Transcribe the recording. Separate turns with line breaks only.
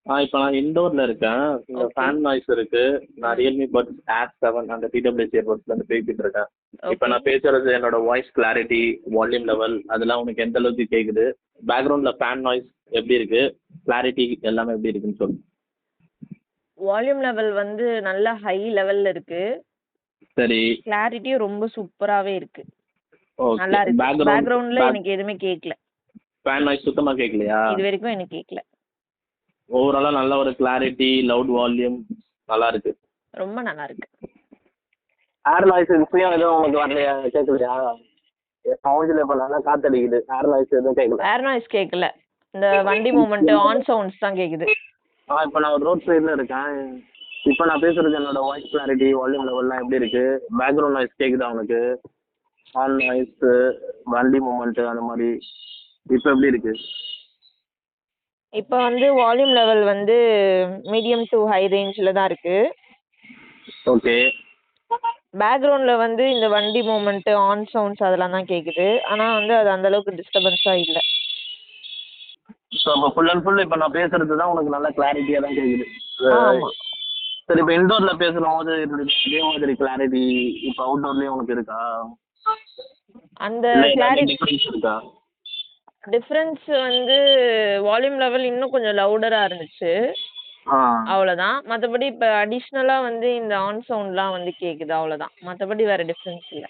இப்போ நான் இண்டோர்ல இருக்கேன். இங்க
ஓகே.
ஃபேன் நாய்ஸ் இருக்கு. நான்
ம்.
ரியல்மி பட்ஸ் ஏர் 7 அந்த டிடபிள்யூஎஸ் இயர்பட்ஸ்ல இருந்து பேசிட்டு இருக்கேன். இப்போ
ஓகே.
நான் பேசுறது என்னோட வாய்ஸ் கிளாரிட்டி, வால்யூம் லெவல் அதெல்லாம் உனக்கு எந்த அளவுக்கு கேக்குது? பேக்ரவுண்ட்ல ஃபேன் நாய்ஸ் எப்படி இருக்கு? கிளாரிட்டி எல்லாமே எப்படி இருக்குன்னு சொல்லு.
வால்யூம் லெவல் வந்து நல்ல ஹை லெவல்ல இருக்கு.
சரி.
கிளாரிட்டியும் ரொம்ப சூப்பராவே இருக்கு.
ஓகே.
நல்லா இருக்கு. பேக்ரவுண்ட்ல
பேக்
எனக்கு எதுவுமே கேட்கல.
ஃபேன் நாய்ஸ் சுத்தமா கேட்கலையா?
இது வரைக்கும் எனக்கு கேட்கல.
ஓவராலா நல்ல ஒரு கிளாரிட்டி, லவுட் வால்யூம் நல்லா இருக்கு.
ரொம்ப நல்லா இருக்கு.
ஏர் நாய்ஸ் இப்பயும் எதுவும் உங்களுக்கு வரலையா? கேட்கலையா? மவுஞ்சில் இப்போ நல்லா காத்தடிக்குது. ஏர் நாய்ஸ் எதுவும் கேட்கல.
ஏர் நாய்ஸ் கேட்கல. இந்த வண்டி மூவ்மெண்ட் ஆன் சவுண்ட்ஸ் தான் கேக்குது.
இப்போ நான் ஒரு ரோட் சைடில் இருக்கேன். இப்போ நான் பேசுறது என்னோட வாய்ஸ் கிளாரிட்டி, வால்யூம் லெவல்லாம் எப்படி இருக்கு? பேக்ரவுண்ட் நாய்ஸ் கேட்குதா உனக்கு? ஆன் நாய்ஸ், வண்டி மூமெண்ட் அந்த மாதிரி இப்போ எப்படி இருக்கு?
இப்போ வந்து வால்யூம் லெவல் வந்து மீடியம் டு ஹை ரேஞ்சில தான் இருக்கு.
ஓகே.
பேக்ரவுண்ட்ல வந்து இந்த வண்டி மூவ்மெண்ட் ஆன் சவுண்ட்ஸ் அதெல்லாம் தான் கேக்குது. ஆனா வந்து அது அந்த அளவுக்கு டிஸ்டர்பன்ஸா இல்ல.
ஸோ அப்போ ஃபுல் அண்ட் ஃபுல் இப்போ நான் பேசுறது தான் உனக்கு நல்லா கிளாரிட்டியாக தான் கேட்குது.
ஆமா.
சரி, இப்போ இன்டோரில் பேசும்போது அதே மாதிரி கிளாரிட்டி இப்போ அவுட்டோர்லேயும் உனக்கு இருக்கா?
அந்த
இல்லை ஏதாவது
கிளாரிட்டி
டிஃபரன்ஸ் இருக்கா?
டிஃபரன்ஸ் வந்து வால்யூம் லெவல் இன்னும் கொஞ்சம் லவுடரா இருந்துச்சு.
ஆ.
அவ்வளவுதான். மத்தபடி இப்ப அடிஷனலா வந்து இந்த ஆன் சவுண்ட்லாம் வந்து கேக்குது அவ்வளவுதான். மத்தபடி வேற டிஃபரன்ஸ் இல்ல.